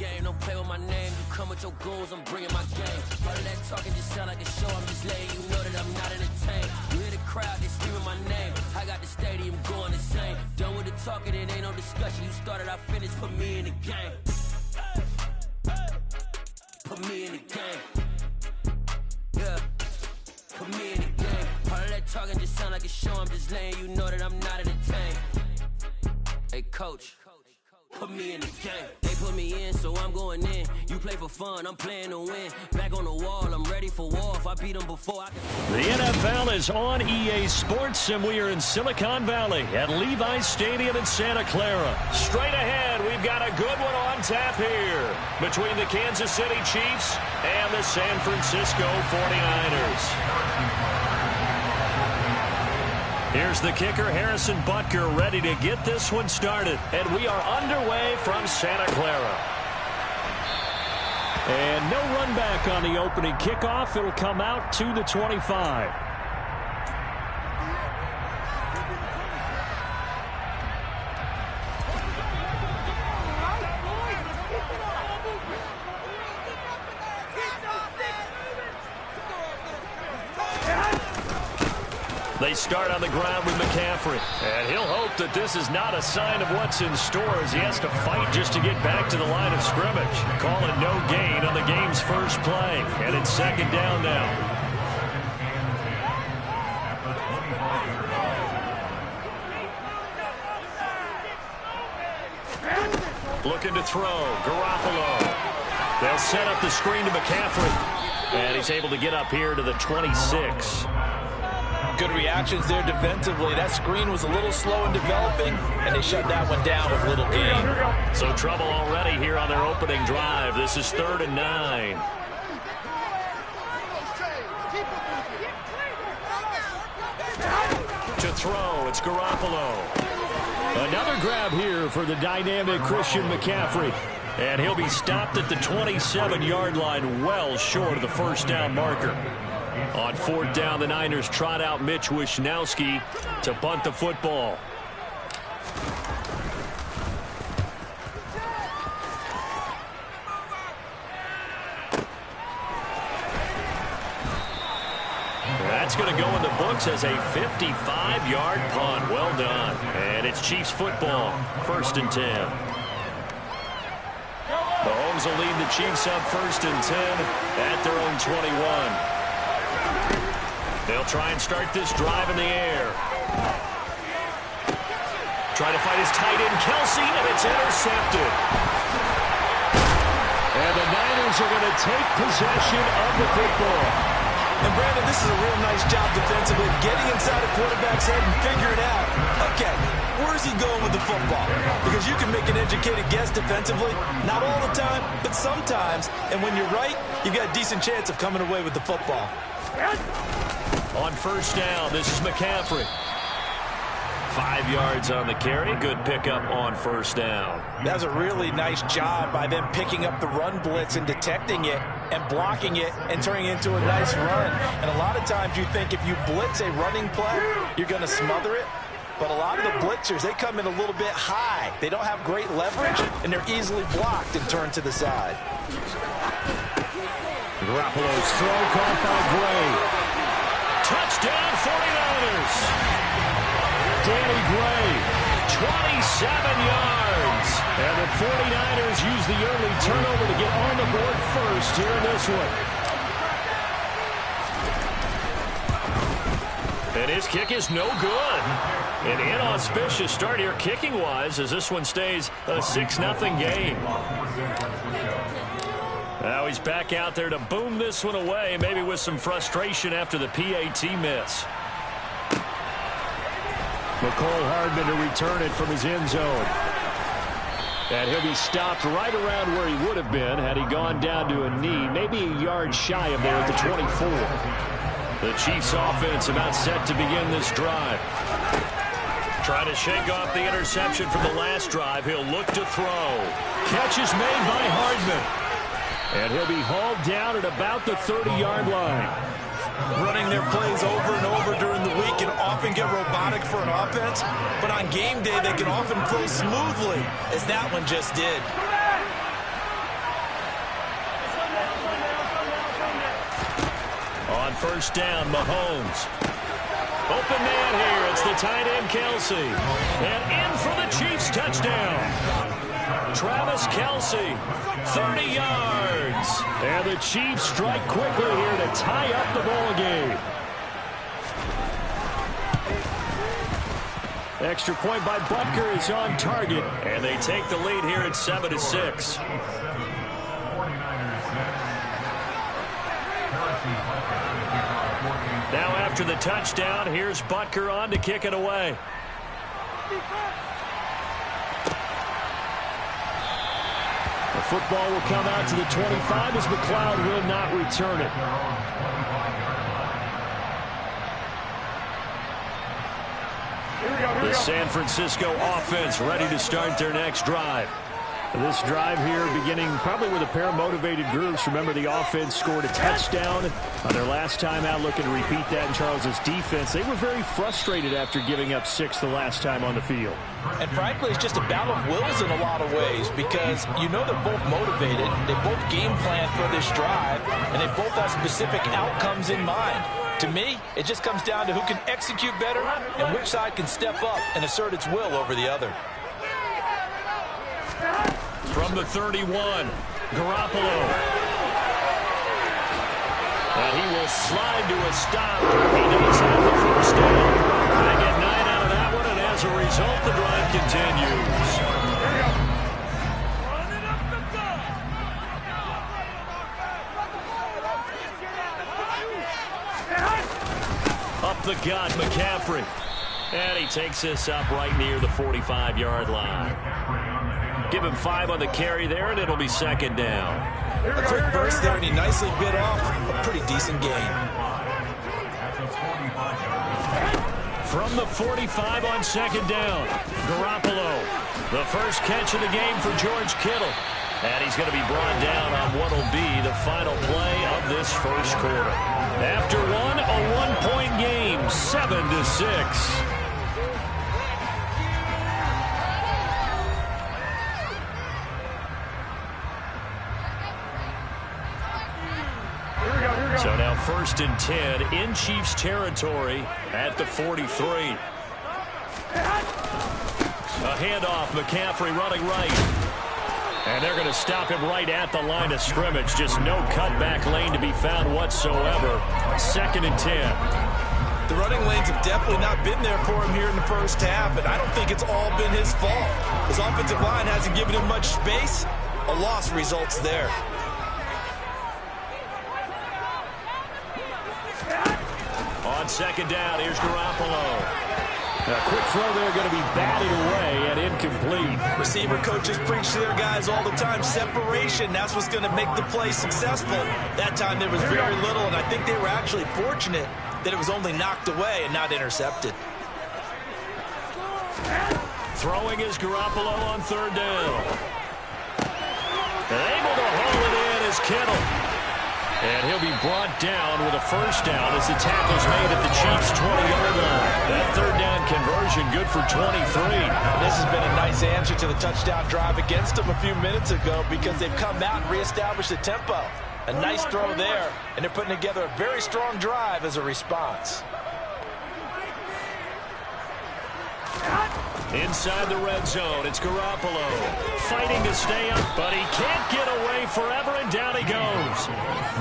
game, don't play with my name. You come with your goons, I'm bringing my game. All of that talking just sound like a show, I'm just letting you know that I'm not entertained. You hear the crowd, they screaming my name. I got the stadium going insane. Done with the talking, it ain't no discussion. You started, I finished, put me in the game. Put me in the game. Yeah, put me in the game. All of that talking just sound like a show, I'm just letting you know that I'm not entertained. Hey coach, put me in the game. They put me in, so I'm going in. You play for fun, I'm playing to win. Back on the wall, I'm ready for war. If I beat them before, I can... The NFL is on EA Sports, and we are in Silicon Valley at Levi's Stadium in Santa Clara. Straight ahead, we've got a good one on tap here between the Kansas City Chiefs and the San Francisco 49ers. Here's the kicker, Harrison Butker, ready to get this one started. And we are underway from Santa Clara. And no run back on the opening kickoff. It'll come out to the 25. They start on the ground with McCaffrey. And he'll hope that this is not a sign of what's in store as he has to fight just to get back to the line of scrimmage. Call it no gain on the game's first play. And it's second down now. Looking to throw. Garoppolo. They'll set up the screen to McCaffrey. And he's able to get up here to the 26. Good reactions there defensively. That screen was a little slow in developing, and they shut that one down with little gain. So trouble already here on their opening drive. This is 3rd and 9. To throw, it's Garoppolo. Another grab here for the dynamic Christian McCaffrey. And he'll be stopped at the 27-yard line, well short of the first down marker. On 4th down, the Niners trot out Mitch Wishnowsky to punt the football. That's going to go in the books as a 55-yard punt. Well done. And it's Chiefs football, 1st and 10. Mahomes will lead the Chiefs up 1st and 10 at their own 21. They'll try and start this drive in the air. Try to fight his tight end, Kelsey, and it's intercepted. And the Niners are going to take possession of the football. And, Brandon, this is a real nice job defensively, getting inside a quarterback's head and figuring out, okay, where's he going with the football? Because you can make an educated guess defensively, not all the time, but sometimes. And when you're right, you've got a decent chance of coming away with the football. On 1st down, this is McCaffrey. 5 yards on the carry. Good pickup on 1st down. That was a really nice job by them picking up the run blitz and detecting it and blocking it and turning it into a nice run. And a lot of times you think if you blitz a running play, you're going to smother it. But a lot of the blitzers, they come in a little bit high. They don't have great leverage, and they're easily blocked and turned to the side. Garoppolo's throw caught by Gray. Touchdown 49ers. Danny Gray, 27 yards. And the 49ers use the early turnover to get on the board first here in this one. And his kick is no good. An inauspicious start here kicking-wise as this one stays a 6-0 game. Now he's back out there to boom this one away, maybe with some frustration after the PAT miss. McCole Hardman to return it from his end zone. And he'll be stopped right around where he would have been had he gone down to a knee, maybe a yard shy of there at the 24. The Chiefs offense about set to begin this drive. Try to shake off the interception from the last drive. He'll look to throw. Catch is made by Hardman. And he'll be hauled down at about the 30-yard line. Running their plays over and over during the week can often get robotic for an offense, but on game day they can often flow smoothly, as that one just did. first down. Mahomes. Open man here. It's the tight end, Kelsey. And in for the Chiefs touchdown. Travis Kelsey, 30 yards. And the Chiefs strike quickly here to tie up the ball game. Extra point by Butker is on target. And they take the lead here at 7-6. Now after the touchdown, here's Butker on to kick it away. The football will come out to the 25 as McLeod will not return it. The San Francisco offense ready to start their next drive. This drive here beginning probably with a pair of motivated groups. Remember, the offense scored a touchdown on their last time out, looking to repeat that in Charles's defense. They were very frustrated after giving up 6 the last time on the field. And frankly, it's just a battle of wills in a lot of ways because you know they're both motivated. They both game plan for this drive, and they both have specific outcomes in mind. To me, it just comes down to who can execute better and which side can step up and assert its will over the other. From the 31, Garoppolo. And he will slide to a stop. He does have the first down. They get 9 out of that one, and as a result, the drive continues. Up the gut, McCaffrey. And he takes this up right near the 45-yard line. Give him 5 on the carry there, and it'll be second down. A quick burst there, and he nicely bit off a pretty decent gain. From the 45 on second down, Garoppolo. The first catch of the game for George Kittle. And he's going to be brought down on what will be the final play of this first quarter. After one, a 1-point game, 7-6. So now 1st and 10 in Chiefs territory at the 43. A handoff, McCaffrey running right. And they're going to stop him right at the line of scrimmage. Just no cutback lane to be found whatsoever. 2nd and 10. The running lanes have definitely not been there for him here in the first half, and I don't think it's all been his fault. His offensive line hasn't given him much space. A loss results there. On second down, here's Garoppolo. A quick throw there going to be batted away and incomplete. Receiver coaches preach to their guys all the time. Separation, that's what's going to make the play successful. That time there was very little, and I think they were actually fortunate that it was only knocked away and not intercepted. Throwing is Garoppolo on 3rd down. And able to haul it in is Kittle. And he'll be brought down with a first down as the tackle's made at the Chiefs' 20-yard line. That 3rd down conversion good for 23. This has been a nice answer to the touchdown drive against them a few minutes ago because they've come out and reestablished the tempo. A nice throw there, and they're putting together a very strong drive as a response. Inside the red zone, it's Garoppolo fighting to stay up, but he can't get away forever, and down he goes.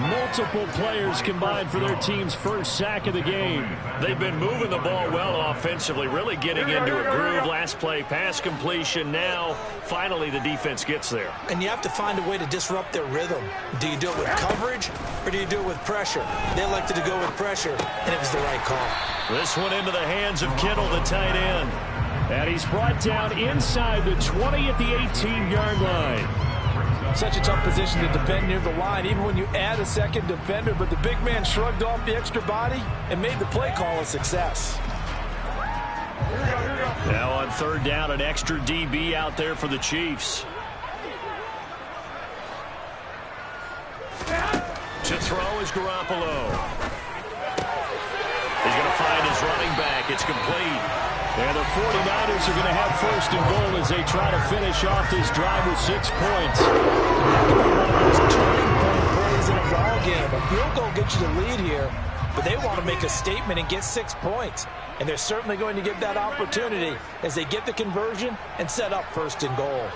Multiple players combined for their team's first sack of the game. They've been moving the ball well offensively, really getting into a groove. Last play, pass completion. Now, finally, the defense gets there. And you have to find a way to disrupt their rhythm. Do you do it with coverage, or do you do it with pressure? They elected to go with pressure, and it was the right call. This one into the hands of Kittle, the tight end. And he's brought down inside the 20 at the 18-yard line. Such a tough position to defend near the line, even when you add a second defender. But the big man shrugged off the extra body and made the play call a success. Now on 3rd down, an extra DB out there for the Chiefs. To throw is Garoppolo. He's going to find his running back. It's complete. And the 49ers are going to have 1st and goal as they try to finish off this drive with 6 points. That could be one of those turning point plays in a ball game. A field goal gets you the lead here. but they want to make a statement and get 6 points. And they're certainly going to get that opportunity as they get the conversion and set up 1st and goal.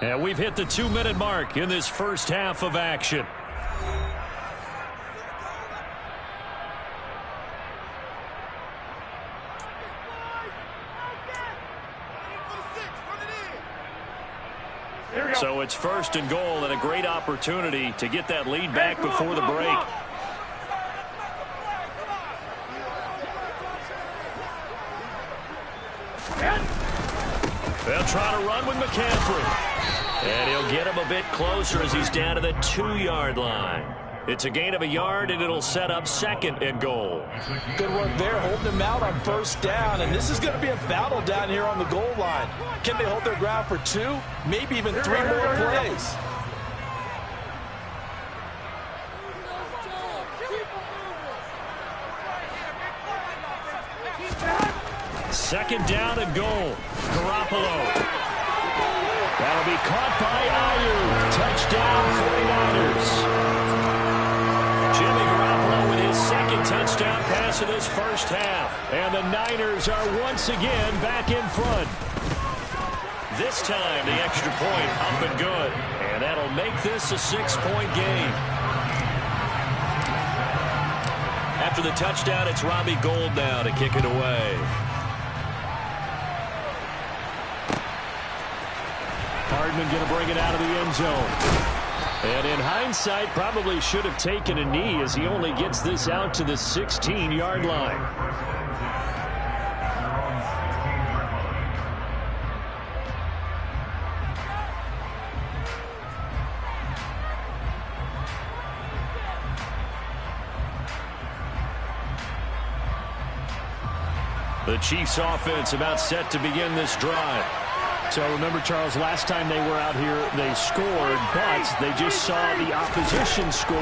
And we've hit the 2-minute mark in this first half of action. So it's 1st and goal and a great opportunity to get that lead back before the break. They'll try to run with McCaffrey. And he'll get him a bit closer as he's down to the 2-yard line. It's a gain of a yard, and it'll set up 2nd and goal. Good work there, holding him out on 1st down. And this is going to be a battle down here on the goal line. Can they hold their ground for 2, maybe even 3 more plays? Second down and goal. Garoppolo. That'll be caught by Ayuk. Touchdown, 49ers. Jimmy Garoppolo with his 2nd touchdown pass of this first half. And the Niners are once again back in front. This time, the extra point up and good. And that'll make this a 6-point game. After the touchdown, it's Robbie Gould now to kick it away. Hardman going to bring it out of the end zone. And in hindsight, probably should have taken a knee as he only gets this out to the 16-yard line. The Chiefs offense about set to begin this drive. So remember, Charles, last time they were out here, they scored, but they just saw the opposition score,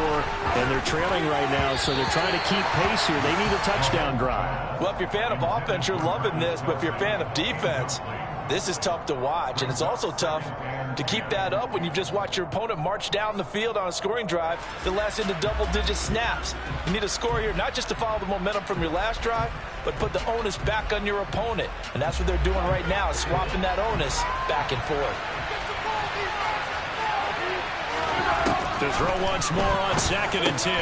and they're trailing right now, so they're trying to keep pace here. They need a touchdown drive. Well, if you're a fan of offense, you're loving this, but if you're a fan of defense, this is tough to watch, and it's also tough to keep that up when you've just watched your opponent march down the field on a scoring drive that lasts into double-digit snaps. You need a score here, not just to follow the momentum from your last drive, but put the onus back on your opponent. And that's what they're doing right now, swapping that onus back and forth. To throw once more on 2nd and 10.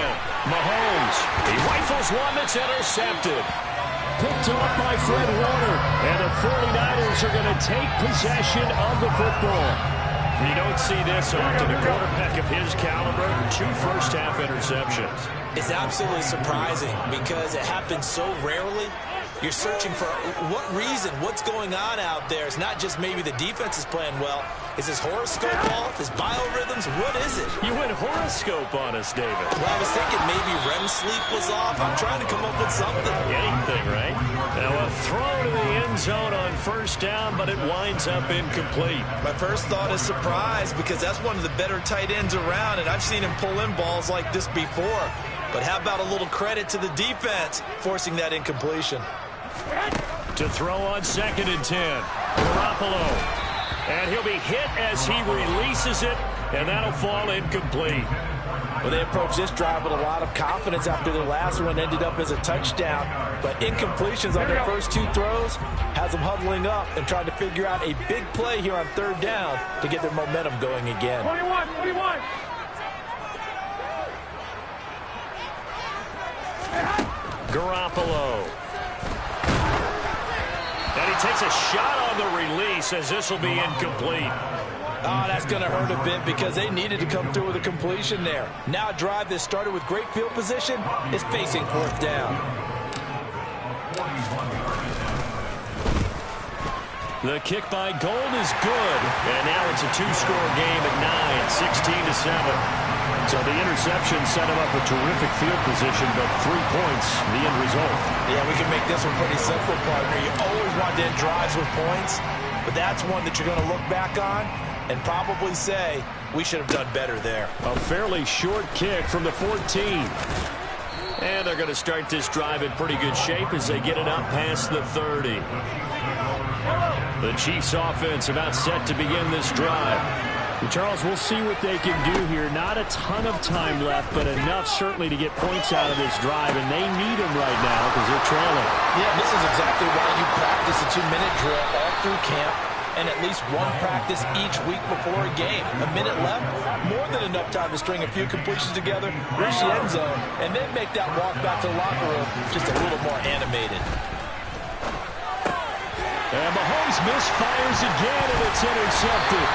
Mahomes, he rifles one that's intercepted. Picked up by Fred Warner. And the 49ers are going to take possession of the football. You don't see this often. A quarterback of his caliber, 2 first-half interceptions. It's absolutely surprising because it happens so rarely. You're searching for what reason, what's going on out there. It's not just maybe the defense is playing well. Is his horoscope off? His biorhythms? What is it? You went horoscope on us, David. Well, I was thinking maybe REM sleep was off. I'm trying to come up with something. Anything, right? Now a throw to the end zone on 1st down, but it winds up incomplete. My first thought is surprise because that's one of the better tight ends around, and I've seen him pull in balls like this before. But how about a little credit to the defense forcing that incompletion? To throw on 2nd and 10. Garoppolo. And he'll be hit as he releases it, and that'll fall incomplete. Well, they approached this drive with a lot of confidence after their last one ended up as a touchdown. But incompletions on their first 2 throws has them huddling up and trying to figure out a big play here on 3rd down to get their momentum going again. 21. Garoppolo. And he takes a shot on the release as this will be incomplete. Oh, that's going to hurt a bit because they needed to come through with a completion there. Now a drive that started with great field position is facing 4th down. The kick by Gould is good. And now it's a 2-score game at 9, 16-7. So the interception set him up a terrific field position, but 3 points, the end result. Yeah, we can make this one pretty simple, partner. You always want to end drives with points, but that's one that you're going to look back on and probably say, we should have done better there. A fairly short kick from the 14. And they're going to start this drive in pretty good shape as they get it up past the 30. The Chiefs offense about set to begin this drive. And Charles, we'll see what they can do here. Not a ton of time left, but enough certainly to get points out of this drive, and they need them right now because they're trailing. Yeah, this is exactly why you practice a 2-minute drill all through camp and at least one practice each week before a game. A minute left, more than enough time to string a few completions together, reach the end zone, and then make that walk back to the locker room just a little more animated. And Mahomes misfires again, and it's intercepted.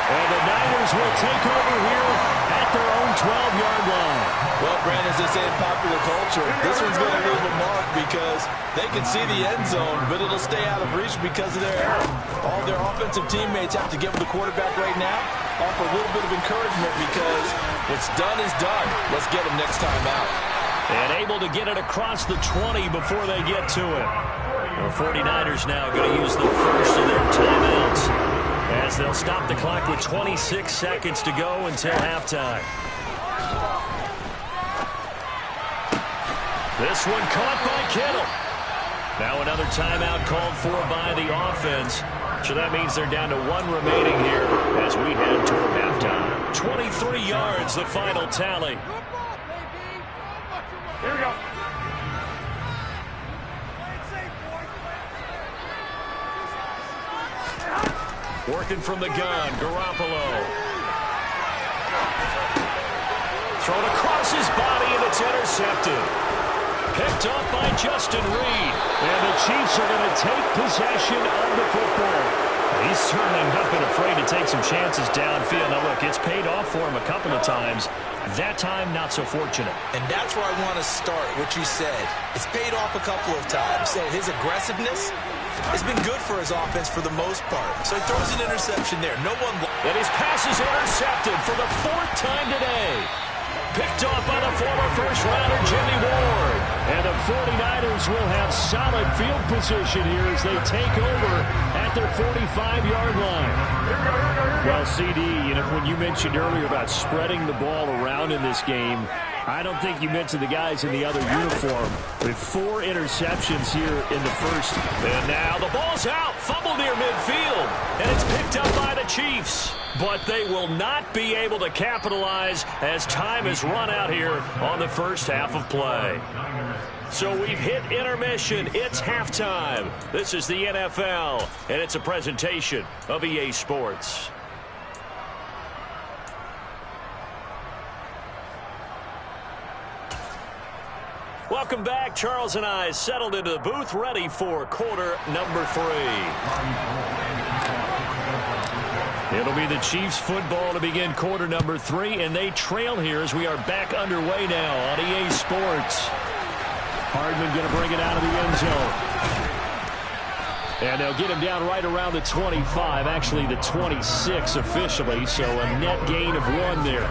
And the Niners will take over here at their own 12-yard line. Well, Brandon, as they say in popular culture, this one's going to leave a mark because they can see the end zone, but it'll stay out of reach because of their error. All their offensive teammates have to give the quarterback right now, offer a little bit of encouragement because what's done is done. Let's get him next time out. And able to get it across the 20 before they get to it. The 49ers now going to use the first of their timeouts as they'll stop the clock with 26 seconds to go until halftime. This one caught by Kittle. Now another timeout called for by the offense. So that means they're down to one remaining here as we head toward halftime. 23 yards, the final tally. Here we go. Working from the gun, Garoppolo. Thrown across his body, and it's intercepted. Picked up by Justin Reed. And the Chiefs are going to take possession of the football. He's certainly not been afraid to take some chances downfield. Now, look, it's paid off for him a couple of times. That time, not so fortunate. And that's where I want to start, what you said. It's paid off a couple of times. So his aggressiveness has been good for his offense for the most part. So he throws an interception there. No one. And his pass is intercepted for the fourth time today. Picked off by the former first-rounder Jimmy Ward. And the 49ers will have solid field position here as they take over at their 45-yard line. Well, CD, you know, when you mentioned earlier about spreading the ball around in this game, I don't think you mentioned the guys in the other uniform with 4 interceptions here in the first. And now the ball's out, fumble near midfield, and it's picked up by the Chiefs. But they will not be able to capitalize as time has run out here on the first half of play. So we've hit intermission. It's halftime. This is the NFL, and it's a presentation of EA Sports. Welcome back. Charles and I settled into the booth, ready for quarter number 3. It'll be the Chiefs football to begin quarter number 3, and they trail here as we are back underway now on EA Sports. Hardman going to bring it out of the end zone. And they'll get him down right around the 25, actually the 26 officially, so a net gain of 1 there.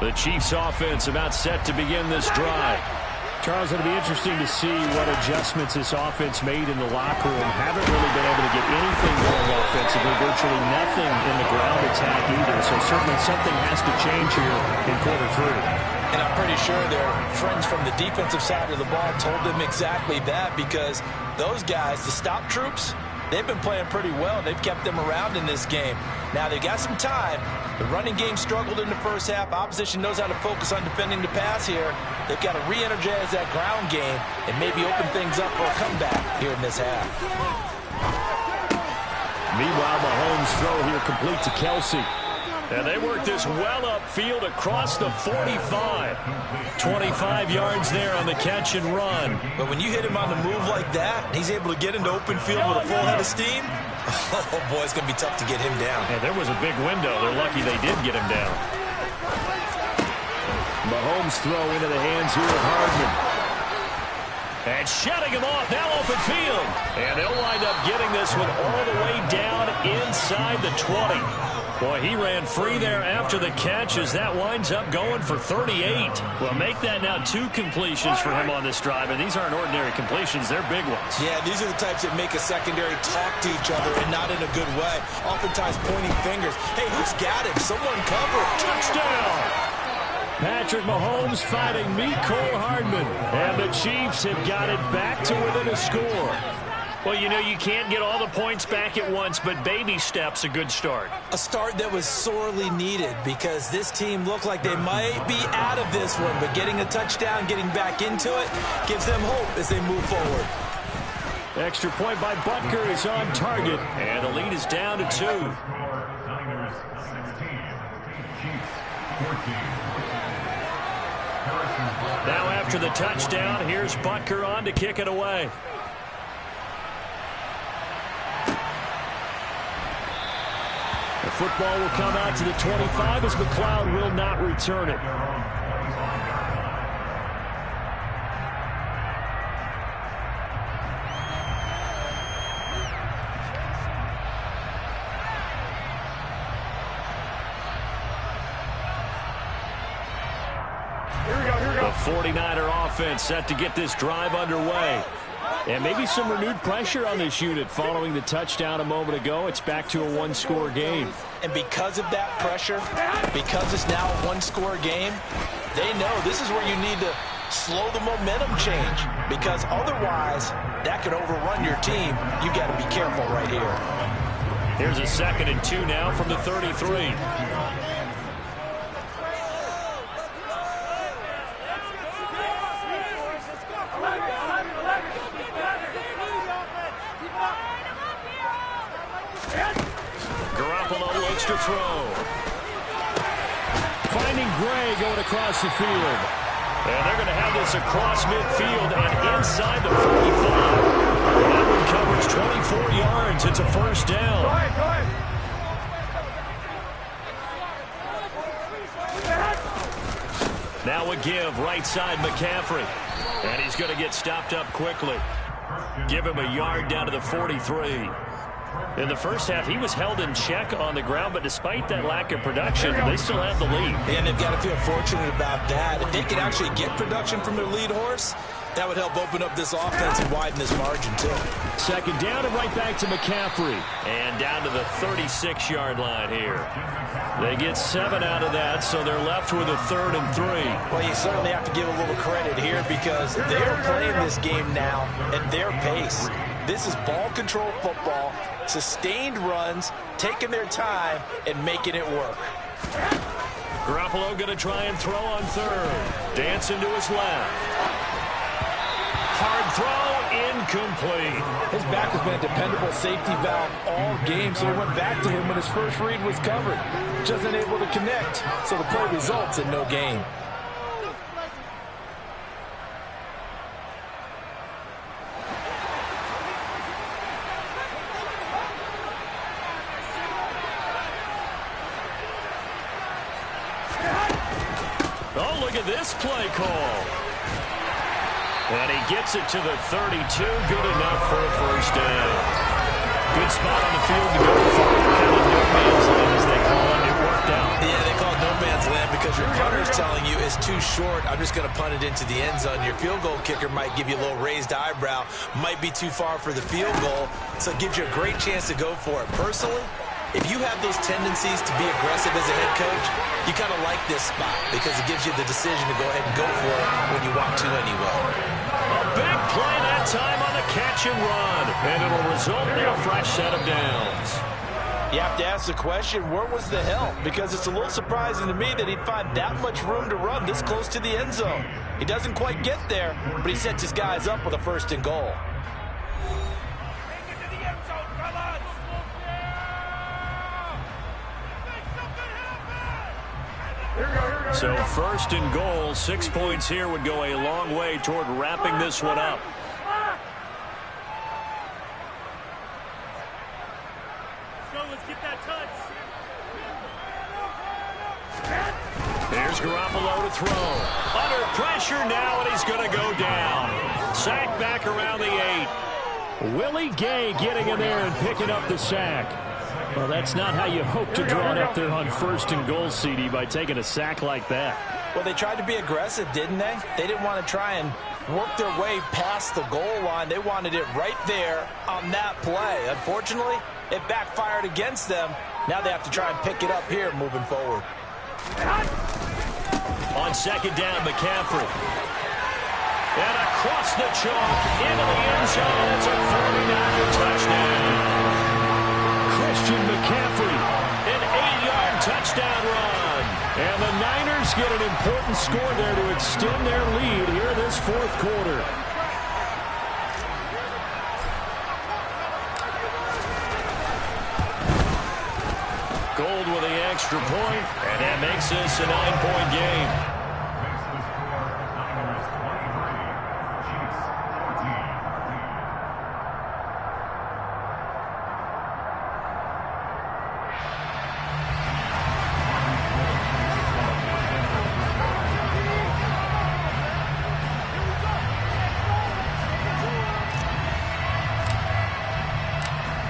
The Chiefs offense about set to begin this drive. Charles, it'll be interesting to see what adjustments this offense made in the locker room. Haven't really been able to get anything going offensively, virtually nothing in the ground attack either. So certainly something has to change here in quarter 3. And I'm pretty sure their friends from the defensive side of the ball told them exactly that, because those guys, the stop troops, they've been playing pretty well. They've kept them around in this game. Now, they've got some time. The running game struggled in the first half. Opposition knows how to focus on defending the pass here. They've got to re-energize that ground game and maybe open things up for a comeback here in this half. Meanwhile, Mahomes' throw here complete to Kelsey. And they work this well upfield across the 45. 25 yards there on the catch and run. But when you hit him on the move like that, he's able to get into open field with a full head of steam. Oh, boy, it's going to be tough to get him down. And there was a big window. They're lucky they did get him down. Mahomes' throw into the hands here of Hardman. And shutting him off, now open field. And they'll wind up getting this one all the way down inside the 20. Boy, he ran free there after the catch as that winds up going for 38. Well, make that now 2 completions for him on this drive, and these aren't ordinary completions. They're big ones. Yeah, these are the types that make a secondary talk to each other and not in a good way. Oftentimes pointing fingers. Hey, who's got him? Someone cover it. Touchdown! Patrick Mahomes fighting Mecole Hardman. And the Chiefs have got it back to within a score. Well, you know, you can't get all the points back at once, but baby steps a good start. A start that was sorely needed because this team looked like they might be out of this one, but getting a touchdown, getting back into it, gives them hope as they move forward. Extra point by Butker is on target, and the lead is down to 2. Now after the touchdown, here's Butker on to kick it away. The football will come out to the 25 as McLeod will not return it. The 49er offense set to get this drive underway. And maybe some renewed pressure on this unit following the touchdown a moment ago. It's back to a 1-score game. And because of that pressure, because it's now a 1-score game, they know this is where you need to slow the momentum change. Because otherwise, that could overrun your team. You got to be careful right here. Here's a 2nd and 2 now from the 33. To throw. Finding Gray going across the field. And they're going to have this across midfield and inside the 45. That one covers 24 yards. It's a first down. Go ahead. Now a give right side McCaffrey. And he's going to get stopped up quickly. Give him a yard down to the 43. In the first half, he was held in check on the ground, but despite that lack of production, they still have the lead. And they've got to feel fortunate about that. If they can actually get production from their lead horse, that would help open up this offense and widen this margin, too. 2nd down and right back to McCaffrey. And down to the 36-yard line here. They get 7 out of that, so they're left with a 3rd and 3. Well, you certainly have to give a little credit here because they're playing this game now at their pace. This is ball control football, sustained runs, taking their time, and making it work. Garoppolo going to try and throw on 3rd. Dancing to his left. Hard throw, incomplete. His back has been a dependable safety valve all game, so he went back to him when his first read was covered. Just unable to connect, so the play results in no gain. Oh, look at this play call. And he gets it to the 32. Good enough for a first down. Good spot on the field to go for. Kind of no man's land, as they call it. It worked out. Yeah, they call it no man's land because your punter's telling you it's too short. I'm just going to punt it into the end zone. Your field goal kicker might give you a little raised eyebrow. Might be too far for the field goal. So it gives you a great chance to go for it. Personally, if you have those tendencies to be aggressive as a head coach, you kind of like this spot because it gives you the decision to go ahead and go for it when you want to anyway. A big play that time on the catch and run, and it'll result in a fresh set of downs. You have to ask the question, where was the help? Because it's a little surprising to me that he'd find that much room to run this close to the end zone. He doesn't quite get there, but he sets his guys up with a 1st and goal. So 1st and goal, 6 points here would go a long way toward wrapping this one up. Let's get that touch. Here's Garoppolo to throw. Under pressure now, and he's going to go down. sack back around the 8. Willie Gay getting in there and picking up the sack. Well, that's not how you hope to draw it up there on 1st and goal, CD, by taking a sack like that. Well, they tried to be aggressive, didn't they? They didn't want to try and work their way past the goal line. They wanted it right there on that play. Unfortunately, it backfired against them. Now they have to try and pick it up here moving forward. On 2nd down, McCaffrey. And across the chalk into the end zone. It's a 49-yard touchdown. Christian McCaffrey, an 8-yard touchdown run. And the Niners get an important score there to extend their lead here in this 4th quarter. Gold with the extra point, and that makes this a 9-point game.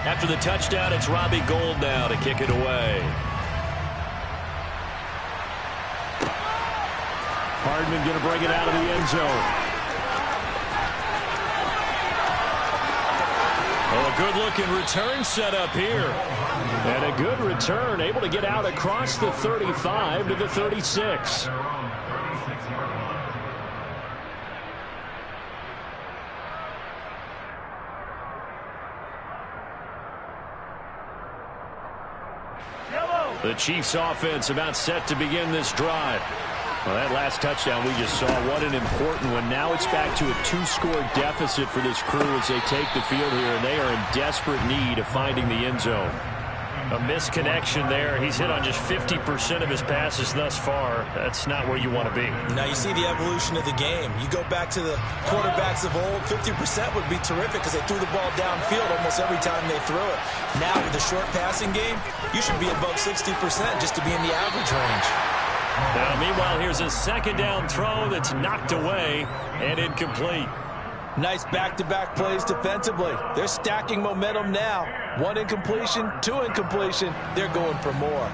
After the touchdown, it's Robbie Gould now to kick it away. Hardman going to bring it out of the end zone. Oh, a good-looking return set up here. And a good return, able to get out across the 35 to the 36. The Chiefs offense about set to begin this drive. Well, that last touchdown we just saw, what an important one. Now it's back to a 2-score deficit for this crew as they take the field here, and they are in desperate need of finding the end zone. A misconnection there. He's hit on just 50% of his passes thus far. That's not where you want to be. Now you see the evolution of the game. You go back to the quarterbacks of old, 50% would be terrific because they threw the ball downfield almost every time they threw it. Now with the short passing game, you should be above 60% just to be in the average range. Now, meanwhile, here's a 2nd down throw that's knocked away and incomplete. Nice back-to-back plays defensively. They're stacking momentum now. 1 incompletion, 2 incompletion. They're going for more.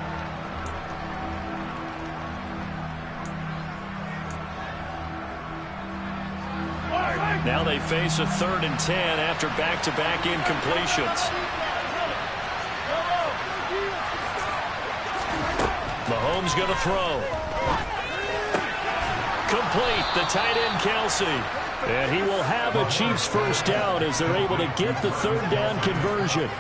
Now they face a 3rd and 10 after back-to-back incompletions. Mahomes going to throw. Complete. The tight end, Kelsey. And he will have a Chiefs 1st down as they're able to get the 3rd down conversion.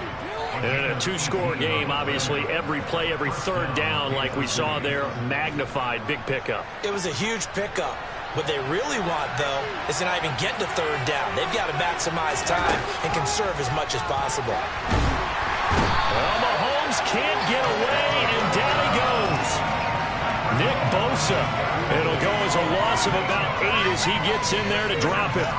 And in a 2-score game, obviously, every play, every 3rd down, like we saw there, magnified. Big pickup. It was a huge pickup. What they really want, though, is to not even get to 3rd down. They've got to maximize time and conserve as much as possible. Well, Mahomes can't get away, and down he goes. Nick Bosa. It'll go as a loss of about 8 as he gets in there to drop it.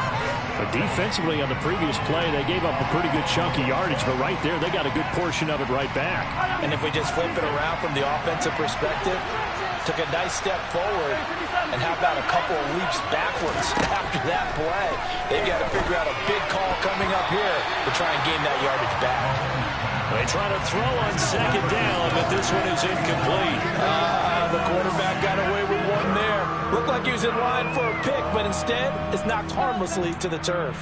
But defensively on the previous play, they gave up a pretty good chunk of yardage, but right there, they got a good portion of it right back. And if we just flip it around from the offensive perspective, took a nice step forward, and how about a couple of leaps backwards after that play? They've got to figure out a big call coming up here to try and gain that yardage back. They try to throw on 2nd down, but this one is incomplete. The quarterback got away with one there. Looked like he was in line for a pick, but instead, it's knocked harmlessly to the turf.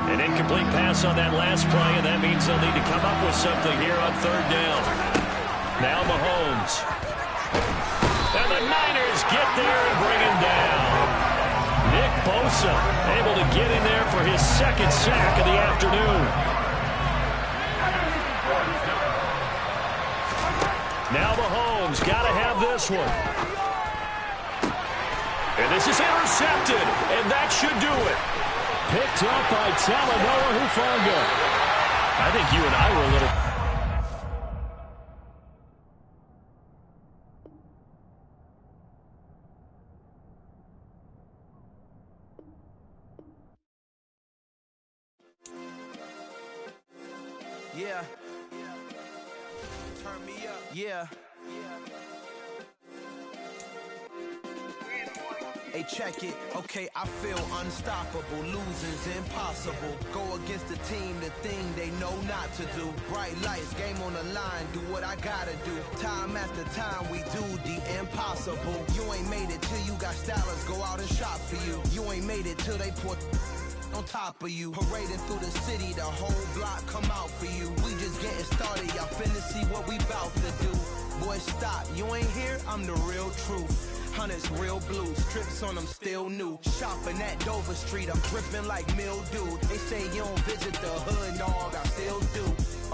An incomplete pass on that last play, and that means they'll need to come up with something here on 3rd down. Now Mahomes. And the Niners get there and bring him down. Nick Bosa able to get in there for his 2nd sack of the afternoon. Now Mahomes got to have this one. And this is intercepted, and that should do it. Picked up by Talanoa Hufanga. I think you and I were a little... Yeah. Turn me up. Yeah. Hey, check it. Okay, I feel unstoppable. Losing's impossible. Go against the team, the thing they know not to do. Bright lights, game on the line, do what I gotta do. Time after time, we do the impossible. You ain't made it till you got stylers go out and shop for you. You ain't made it till they put on top of you. Parading through the city, the whole block come out for you. We just getting started, y'all finna see what we bout to do. Boy, stop, you ain't here, I'm the real truth. Hunters, real blue, strips on them still new. Shopping at Dover Street, I'm dripping like mildew. They say you don't visit the hood, dog, I still do.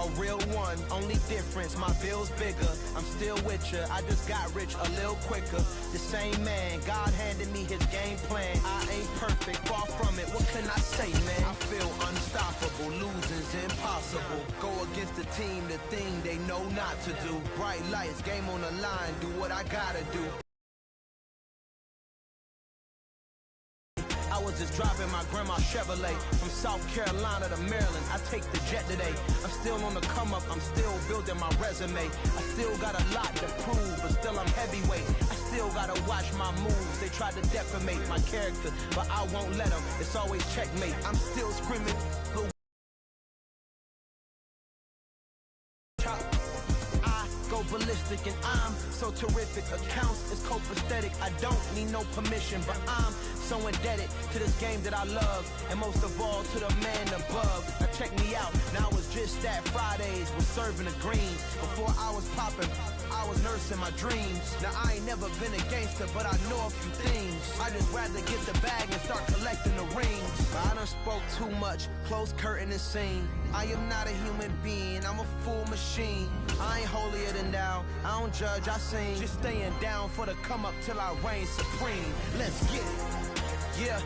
A real one, only difference, my bill's bigger. I'm still with ya, I just got rich a little quicker. The same man, God handed me his game plan. I ain't perfect, far from it, what can I say, man? I feel unstoppable, losing's impossible. Go against the team, the thing they know not to do. Bright lights, game on the line, do what I gotta do. I was just driving my grandma's Chevrolet from South Carolina to Maryland. I take the jet today. I'm still on the come up. I'm still building my resume. I still got a lot to prove, but still I'm heavyweight. I still gotta watch my moves. They tried to defamate my character, but I won't let them. It's always checkmate. I'm still screaming. Ballistic and I'm so terrific. Accounts is copacetic. I don't need no permission, but I'm so indebted to this game that I love, and most of all to the man above. Now check me out. Now it was just that Fridays was serving the greens. Before I was popping, I was nursing my dreams. Now I ain't never been a gangster, but I know a few things. I just rather get the bag and start collecting the rings. But I done spoke too much. Close curtain and scene. I am not a human being. I'm a full machine. I ain't holier than thou. I don't judge, I sing. Just staying down for the come up till I reign supreme. Let's get it. Yeah.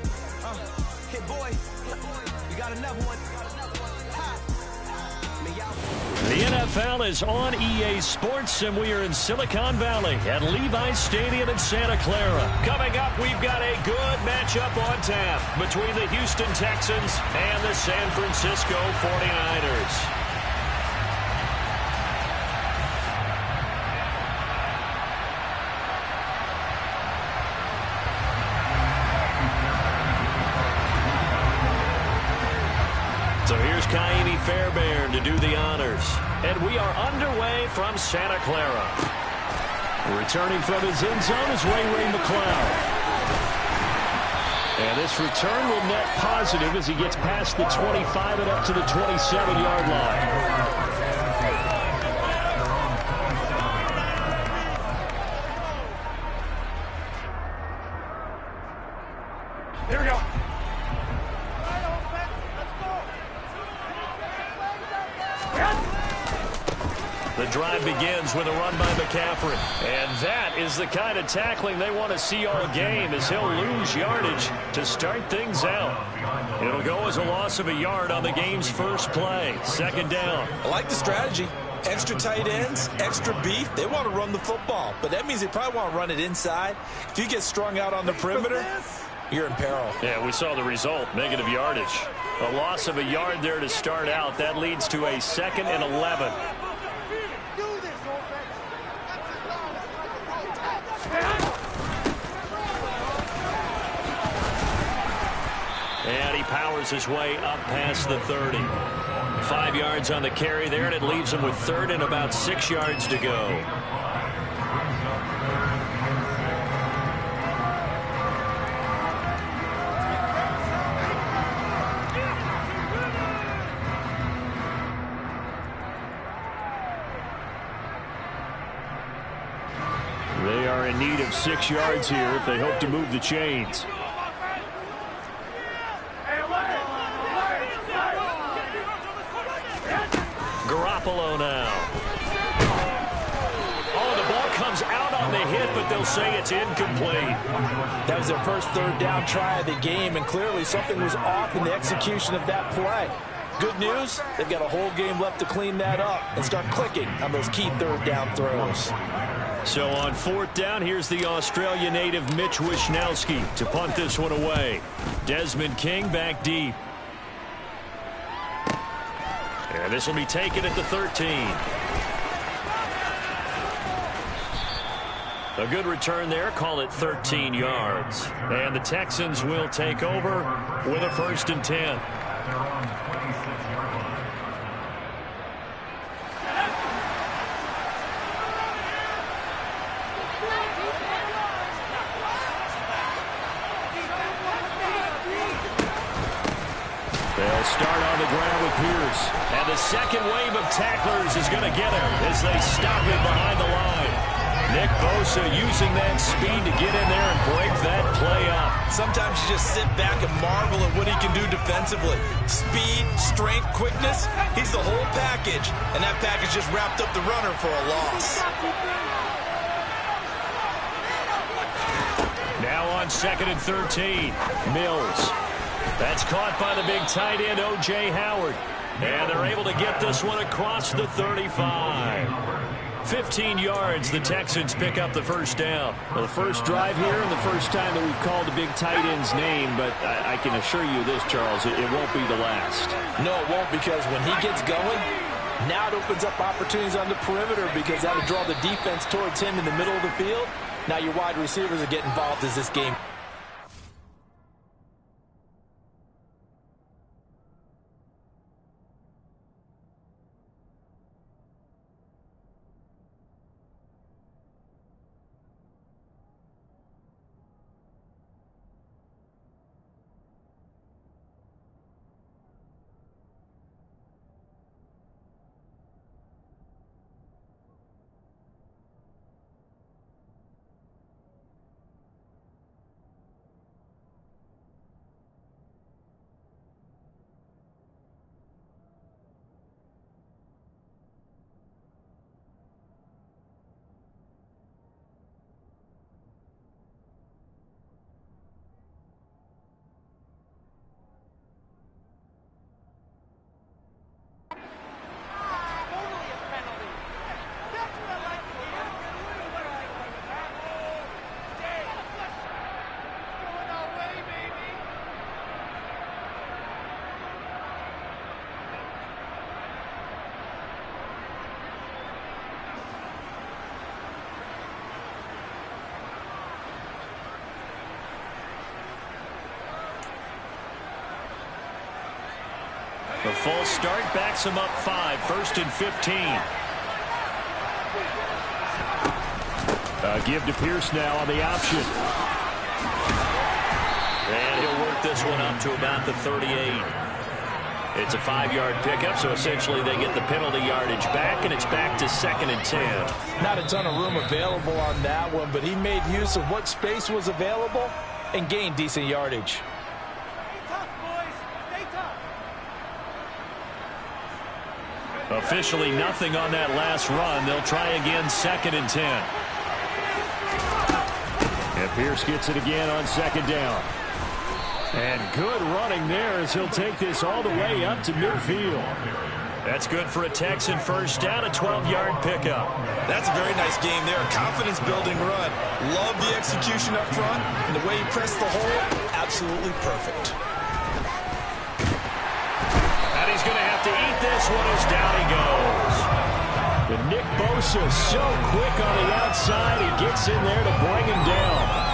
Hey boy, you got another one. The NFL is on EA Sports, and we are in Silicon Valley at Levi's Stadium in Santa Clara. Coming up, we've got a good matchup on tap between the Houston Texans and the San Francisco 49ers. Fairbairn to do the honors. And we are underway from Santa Clara. Returning from his end zone is Ray McCloud. And this return will net positive as he gets past the 25 and up to the 27-yard line. Here we go. The drive begins with a run by McCaffrey. And that is the kind of tackling they want to see all game, as he'll lose yardage to start things out. It'll go as a loss of a yard on the game's first play. Second down. I like the strategy. Extra tight ends, extra beef. They want to run the football, but that means they probably want to run it inside. If you get strung out on the perimeter, you're in peril. Yeah, we saw the result, negative yardage. A loss of a yard there to start out. That leads to a 2nd and 11. And he powers his way up past the 30. 5 yards on the carry there, and it leaves him with 3rd and about 6 yards to go. They are in need of 6 yards here if they hope to move the chains. Garoppolo now. Oh, the ball comes out on the hit, but they'll say it's incomplete. That was their first 3rd down try of the game, and clearly something was off in the execution of that play. Good news, they've got a whole game left to clean that up and start clicking on those key 3rd down throws. So on 4th down, here's the Australia native Mitch Wishnowsky to punt this one away. Desmond King back deep. And this will be taken at the 13. A good return there. Call it 13 yards. And the Texans will take over with a 1st and 10. They'll start on the ground with Pierce. And the second wave of tacklers is going to get him as they stop him behind the line. Nick Bosa using that speed to get in there and break that play up. Sometimes you just sit back and marvel at what he can do defensively. Speed, strength, quickness, he's the whole package. And that package just wrapped up the runner for a loss. Now on 2nd and 13, Mills. That's caught by the big tight end, O.J. Howard. And they're able to get this one across the 35. 15 yards, the Texans pick up the 1st down. Well, the first drive here and the first time that we've called the big tight end's name, but I can assure you this, Charles, it won't be the last. No, it won't, because when he gets going, now it opens up opportunities on the perimeter because that'll draw the defense towards him in the middle of the field. Now your wide receivers are getting involved as this game. The false start backs him up 5, 1st and 15. Give to Pierce now on the option. And he'll work this one up to about the 38. It's a 5-yard pickup, so essentially they get the penalty yardage back, and it's back to 2nd and 10. Not a ton of room available on that one, but he made use of what space was available and gained decent yardage. Officially nothing on that last run. They'll try again 2nd and 10. And Pierce gets it again on 2nd down. And good running there as he'll take this all the way up to midfield. That's good for a Texan 1st down, a 12-yard pickup. That's a very nice game there. A confidence-building run. Love the execution up front. And the way he pressed the hole, absolutely perfect. And he's going to have to eat this one as down he goes. But Nick Bosa so quick on the outside. He gets in there to bring him down.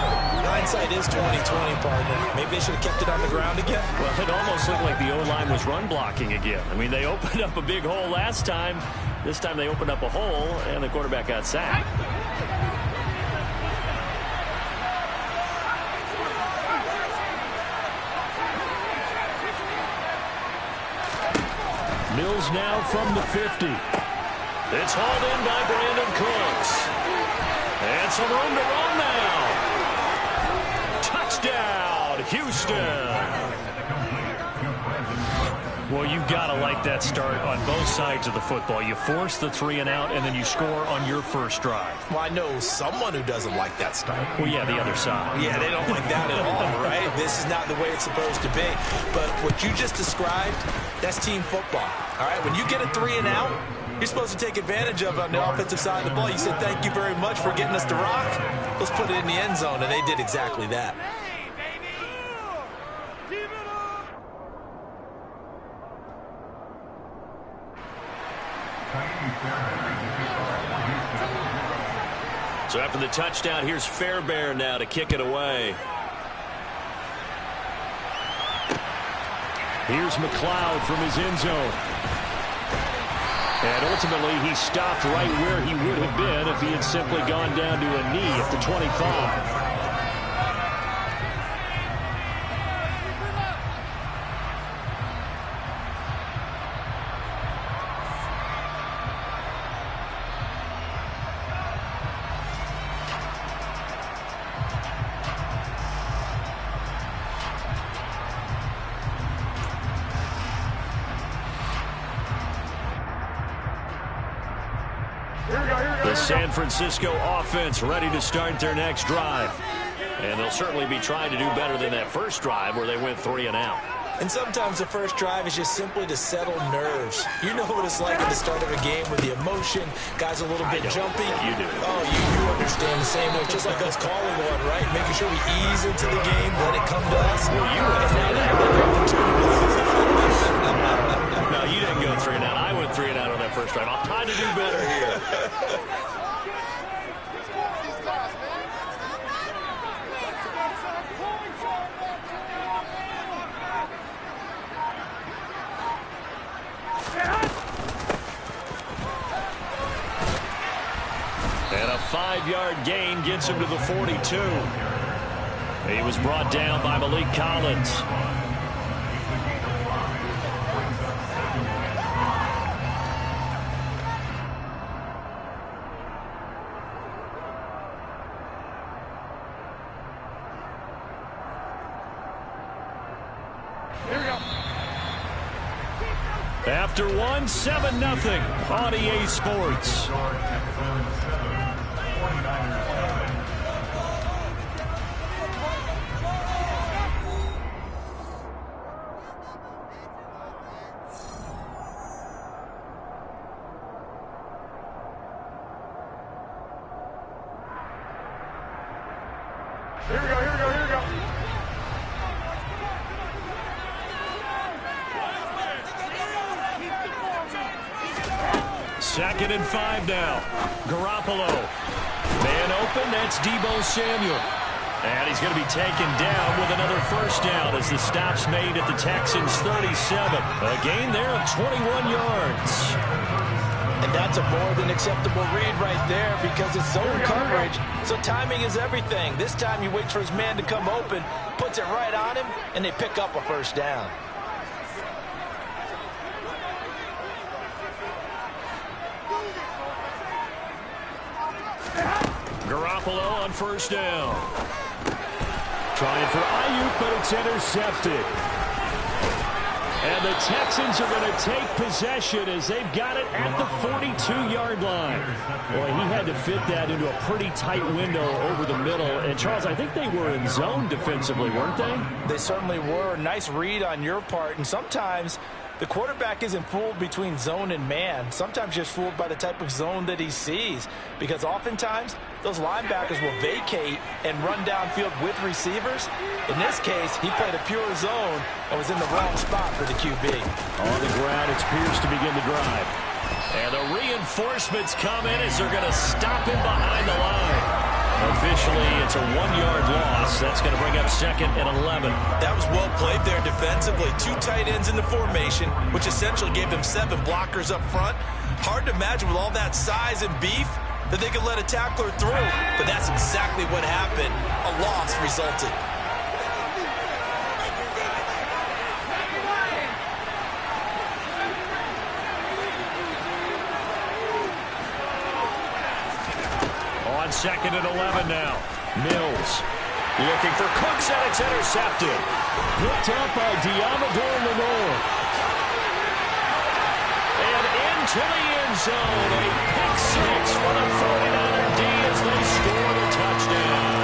Hindsight is 20/20, partner. Maybe they should have kept it on the ground again. Well, it almost looked like the O-line was run blocking again. I mean, they opened up a big hole last time. This time they opened up a hole, and the quarterback got sacked. Mills now from the 50. It's hauled in by Brandon Cooks. And some room to run now. Touchdown, Houston. Well, you've got to like that start on both sides of the football. You force the 3 and out, and then you score on your first drive. Well, I know someone who doesn't like that start. Well, yeah, the other side. Yeah, they don't like that at all, right? This is not the way it's supposed to be. But what you just described, that's team football, all right? When you get a 3 and out, you're supposed to take advantage of it on the offensive side of the ball. You said, thank you very much for getting us to rock. Let's put it in the end zone, and they did exactly that. So after the touchdown, here's Fairbairn now to kick it away. Here's McLeod from his end zone. And ultimately, he stopped right where he would have been if he had simply gone down to a knee at the 25. The San Francisco offense ready to start their next drive. And they'll certainly be trying to do better than that first drive where they went 3 and out. And sometimes the first drive is just simply to settle nerves. You know what it's like at the start of a game with the emotion. Guys a little bit jumpy. You do. Oh, you understand the same way. It's just like us calling one, right? Making sure we ease into the game, let it come to us. Well, you went 3 and out. No, you didn't go 3 and out. I went 3 and out on that first drive. I'm trying to do better here. And a 5-yard gain gets him to the 42. He was brought down by Malik Collins. After 1, 7-0 on EA Sports. Here we go. 2nd and 5 now. Garoppolo. Man open, that's Deebo Samuel. And he's going to be taken down with another first down as the stop's made at the Texans' 37. A gain there of 21 yards. And that's a more than acceptable read right there because it's zone coverage, so timing is everything. This time he waits for his man to come open, puts it right on him, and they pick up a first down. Garoppolo on first down. Trying for Ayuk, but it's intercepted. And the Texans are going to take possession as they've got it at the 42-yard line. Boy, he had to fit that into a pretty tight window over the middle. And, Charles, I think they were in zone defensively, weren't they? They certainly were. Nice read on your part. And sometimes the quarterback isn't fooled between zone and man. Sometimes just fooled by the type of zone that he sees. Because oftentimes those linebackers will vacate and run downfield with receivers. In this case, he played a pure zone and was in the wrong spot for the QB. On the ground, it's Pierce to begin the drive. And the reinforcements come in as they're going to stop him behind the line. Officially, it's a 1-yard loss. That's going to bring up 2nd and 11. That was well played there defensively. 2 tight ends in the formation, which essentially gave them 7 blockers up front. Hard to imagine with all that size and beef that they could let a tackler through. But that's exactly what happened. A loss resulted. On 2nd and 11 now. Mills looking for Cooks, and it's intercepted. Picked up by Diamador Lenore. And into the end zone. A pick 6 for the 49er D as they score the touchdown.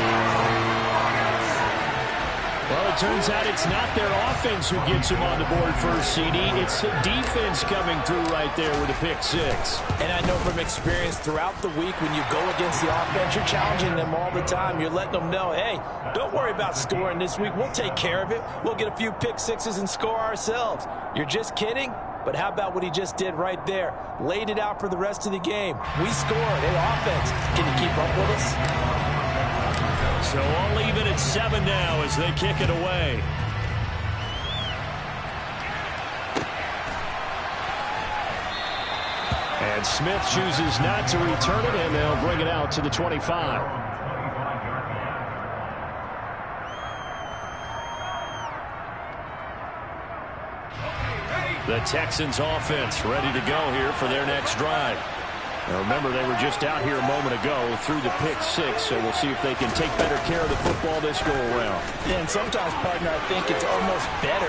Well, it turns out it's not their offense who gets him on the board first, CD. It's the defense coming through right there with a pick 6. And I know from experience throughout the week when you go against the offense, you're challenging them all the time. You're letting them know, hey, don't worry about scoring this week. We'll take care of it. We'll get a few pick 6s and score ourselves. You're just kidding? But how about what he just did right there? Laid it out for the rest of the game. We scored. Hey, offense, can you keep up with us? So I'll leave it at 7 now as they kick it away. And Smith chooses not to return it, and they'll bring it out to the 25. The Texans offense ready to go here for their next drive. Now remember, they were just out here a moment ago through the pick 6, so we'll see if they can take better care of the football this go around. Yeah, and sometimes, partner, I think it's almost better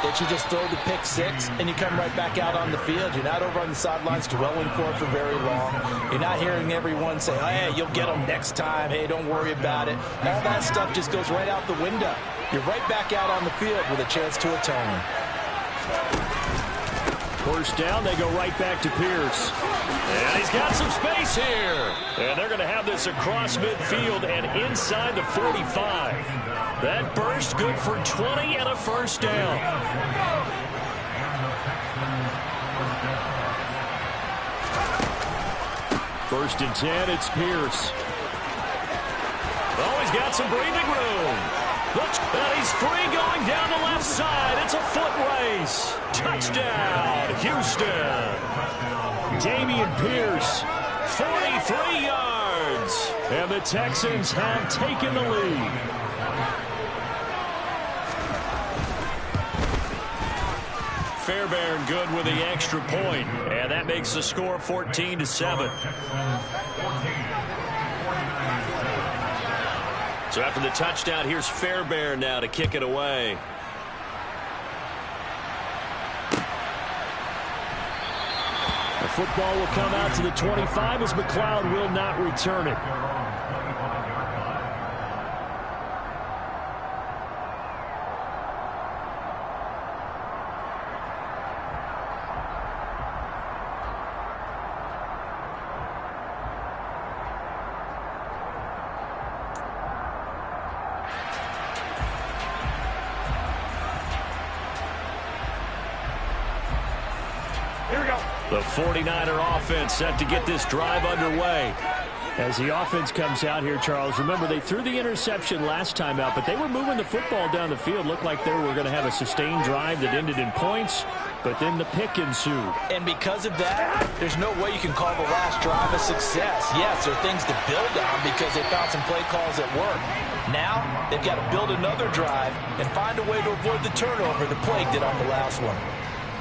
that you just throw the pick 6 and you come right back out on the field. You're not over on the sidelines dwelling for it for very long. You're not hearing everyone say, hey, you'll get them next time. Hey, don't worry about it. All that stuff just goes right out the window. You're right back out on the field with a chance to atone. First down, they go right back to Pierce. And he's got some space here. And they're going to have this across midfield and inside the 45. That burst good for 20 and a first down. First and 10, it's Pierce. Oh, he's got some breathing room. And he's free going down the left side. It's a foot race. Touchdown, Houston. Dameon Pierce, 43 yards. And the Texans have taken the lead. Fairbairn good with the extra point. And that makes the score 14-7. So after the touchdown, here's Fairbairn now to kick it away. The football will come out to the 25 as McLeod will not return it. The 49er offense set to get this drive underway. As the offense comes out here, Charles, remember they threw the interception last time out, but they were moving the football down the field. Looked like they were going to have a sustained drive that ended in points, but then the pick ensued. And because of that, there's no way you can call the last drive a success. Yes, there are things to build on because they found some play calls that work. Now, they've got to build another drive and find a way to avoid the turnover that plagued it on the last one.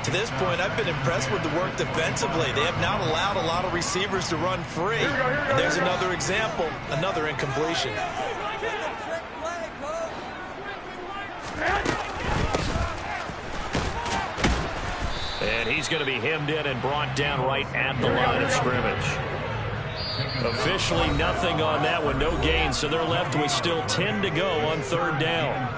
To this point, I've been impressed with the work defensively. They have not allowed a lot of receivers to run free. And there's another example, another incompletion. And he's going to be hemmed in and brought down right at the line of scrimmage. Officially nothing on that one, no gain, so they're left with still 10 to go on third down.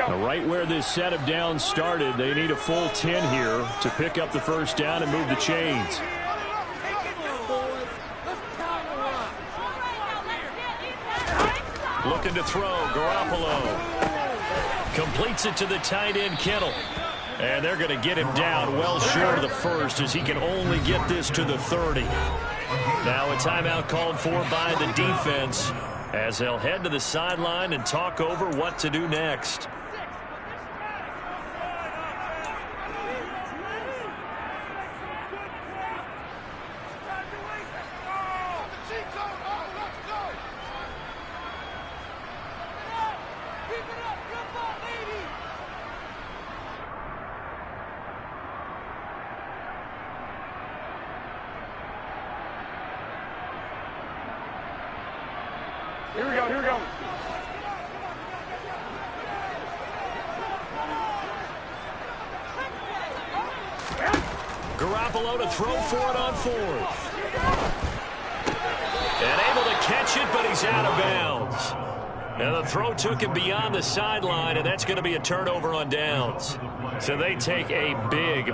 Right where this set of downs started, they need a full 10 here to pick up the first down and move the chains. Looking to throw, Garoppolo. Completes it to the tight end, Kittle. And they're going to get him down well short of the first as he can only get this to the 30. Now a timeout called for by the defense as they'll head to the sideline and talk over what to do next. Here we go. Garoppolo to throw for it on fourth. And able to catch it, but he's out of bounds. And the throw took him beyond the sideline, and that's going to be a turnover on downs. So they take a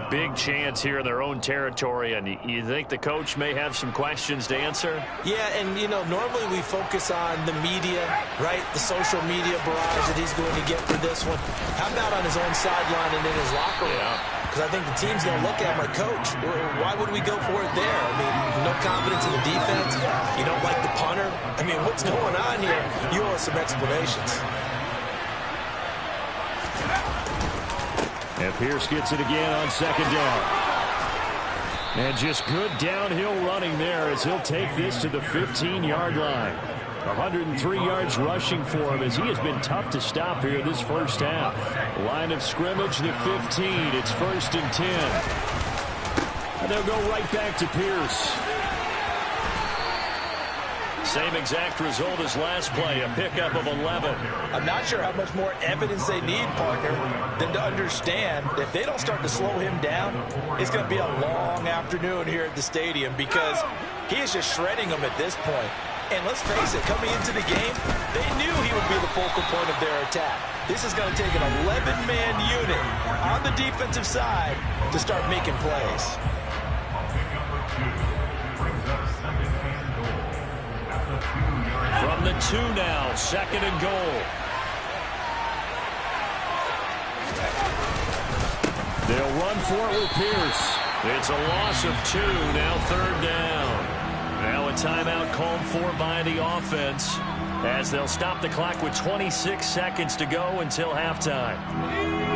big chance here in their own territory, and you think the coach may have some questions to answer? Yeah, and, you know, normally we focus on the media, right, the social media barrage that he's going to get for this one. How about on his own sideline and in his locker room? Because I think the team's going to look at him like, Coach, why would we go for it there? I mean, no confidence in the defense. You don't like the punter. I mean, what's going on here? You owe us some explanations. And Pierce gets it again on second down. And just good downhill running there as he'll take this to the 15-yard line. 103 yards rushing for him as he has been tough to stop here this first half. Line of scrimmage, the 15. It's 1st and 10. And they'll go right back to Pierce. Same exact result as last play, a pickup of 11. I'm not sure how much more evidence they need, partner, than to understand if they don't start to slow him down, it's going to be a long afternoon here at the stadium because he is just shredding them at this point. And let's face it, coming into the game, they knew he would be the focal point of their attack. This is going to take an 11-man unit on the defensive side to start making plays. From the 2 now, 2nd and goal. They'll run for it with Pierce. It's a loss of 2, now 3rd down. Now a timeout called for by the offense as they'll stop the clock with 26 seconds to go until halftime.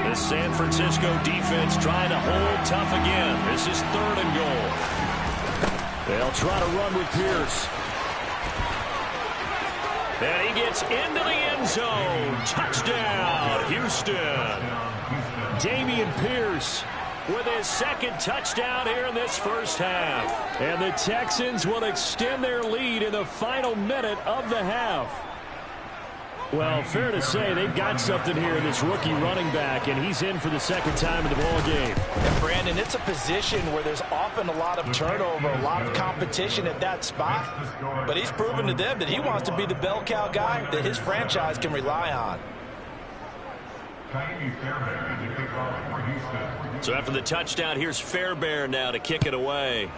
The San Francisco defense trying to hold tough again. This is 3rd and goal. They'll try to run with Pierce. And he gets into the end zone. Touchdown, Houston. Dameon Pierce with his 2nd touchdown here in this first half. And the Texans will extend their lead in the final minute of the half. Well, fair to say they've got something here in this rookie running back, and he's in for the 2nd time in the ball game. And Brandon, it's a position where there's often a lot of turnover, a lot of competition at that spot. But he's proven to them that he wants to be the bell cow guy that his franchise can rely on. So after the touchdown, here's Fairbairn now to kick it away.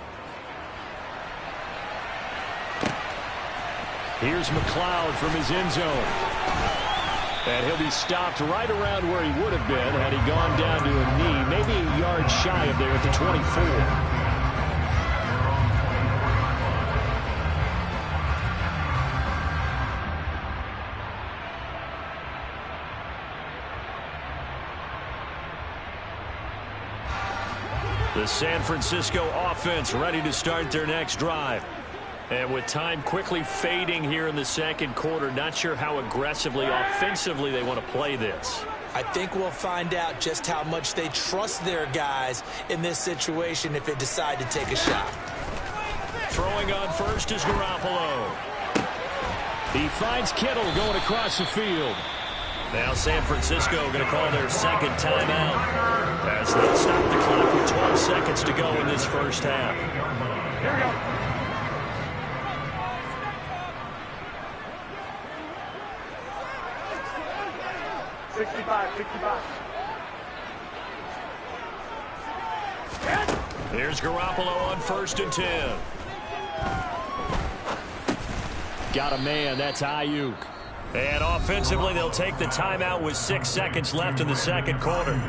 Here's McLeod from his end zone. And he'll be stopped right around where he would have been had he gone down to a knee, maybe a yard shy of there at the 24. The San Francisco offense ready to start their next drive. And with time quickly fading here in the 2nd quarter, not sure how aggressively, offensively they want to play this. I think we'll find out just how much they trust their guys in this situation if they decide to take a shot. Throwing on first is Garoppolo. He finds Kittle going across the field. Now San Francisco going to call their 2nd timeout as they stop the clock with 12 seconds to go in this first half. Here we go. Here's Garoppolo on 1st and 10. Got a man, that's Ayuk. And offensively, they'll take the timeout with 6 seconds left in the 2nd quarter.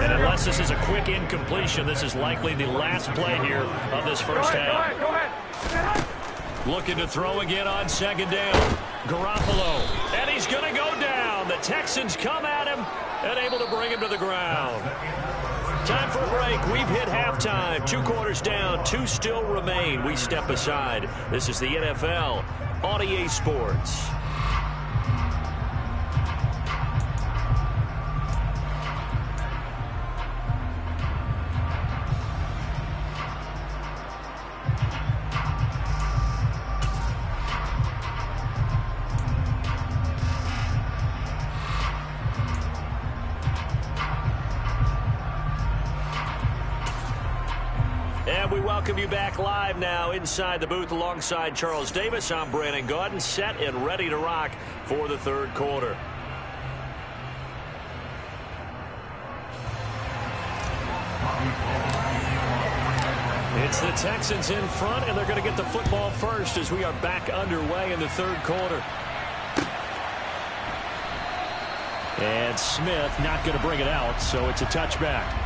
And unless this is a quick incompletion, this is likely the last play here of this first half. Go ahead. Looking to throw again on 2nd down. Garoppolo, and he's going to go down. The Texans come at him and able to bring him to the ground. Time for a break. We've hit halftime. 2 quarters down. 2 still remain. We step aside. This is the NFL on EA Sports. We welcome you back live now inside the booth alongside Charles Davis. I'm Brandon Gaudin, set and ready to rock for the third quarter. It's the Texans in front, and they're going to get the football first as we are back underway in the third quarter. And Smith not going to bring it out, so it's a touchback.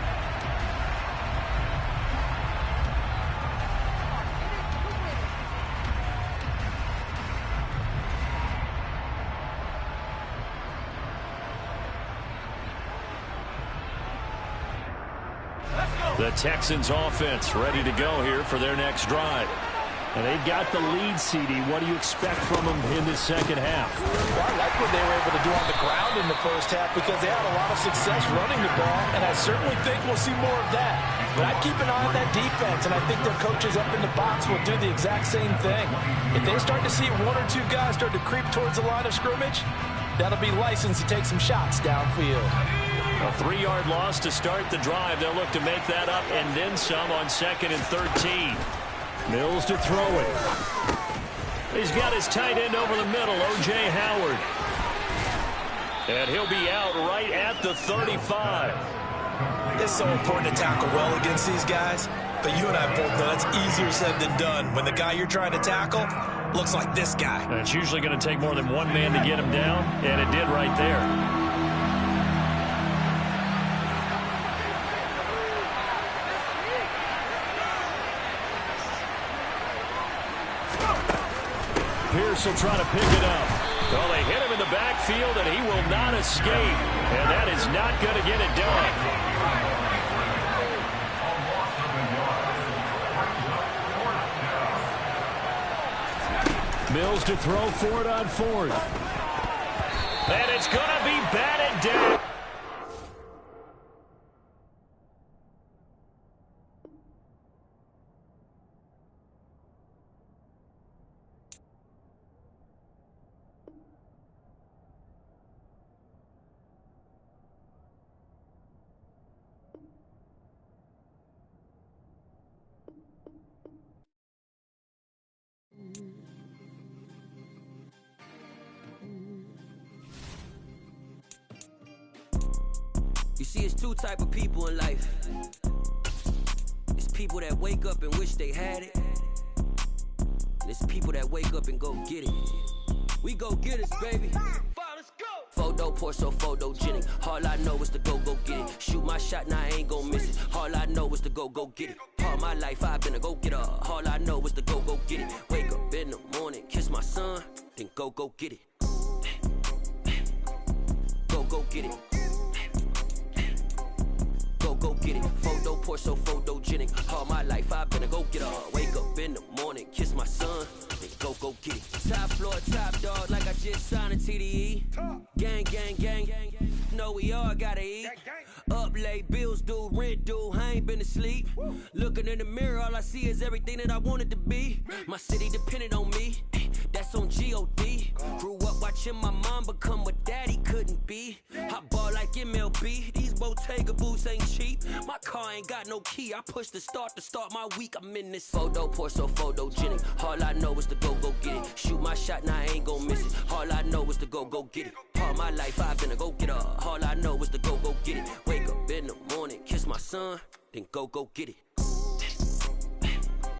The Texans offense ready to go here for their next drive. And they've got the lead, CD. What do you expect from them in this second half? Well, I like what they were able to do on the ground in the first half because they had a lot of success running the ball, and I certainly think we'll see more of that. But I'd keep an eye on that defense, and I think their coaches up in the box will do the exact same thing. If they start to see one or two guys start to creep towards the line of scrimmage, that'll be licensed to take some shots downfield. A 3-yard loss to start the drive. They'll look to make that up and then some on 2nd and 13. Mills to throw it. He's got his tight end over the middle, O.J. Howard. And he'll be out right at the 35. It's so important to tackle well against these guys, but you and I both know that's easier said than done. When the guy you're trying to tackle looks like this guy. And it's usually going to take more than one man to get him down, and it did right there. Pierce will try to pick it up. Well, they hit him in the backfield, and he will not escape. And that is not going to get it done. Mills to throw for it on 4th. And it's going to be batted down. You see, it's two type of people in life. It's people that wake up and wish they had it. And it's people that wake up and go get it. We go get it, baby. Photo pour so photogenic. All I know is to go get it. Shoot my shot, now I ain't gon' miss it. All I know is to go get it. All my life I've been a go-getter. All I know is to go get it. Wake up in the morning, kiss my son, then go get it. Go get it. Go get it. Photo pour so photogenic. All my life I've been a go-getter. Wake up in the morning, kiss my son, then go get it. Top floor, top dog, like I just signed a TDE. Gang, gang, gang, gang. Know we all gotta eat. Up late, bills due, rent due, I ain't been asleep. Looking in the mirror, all I see is everything that I wanted to be. My city depended on me, that's on G.O.D. Grew up watching my mom become what daddy couldn't be. I ball like MLB, these Bottega boots ain't cheap. My car ain't got no key, I push the start to start my week. I'm in this photo pour so photogenic. All I know is to go get it. Shoot my shot, now I ain't gon' miss it. All I know is to go get it. All my life I've been a go-getter. All I know is to go get it. Wake up in the morning, kiss my son, then go get it.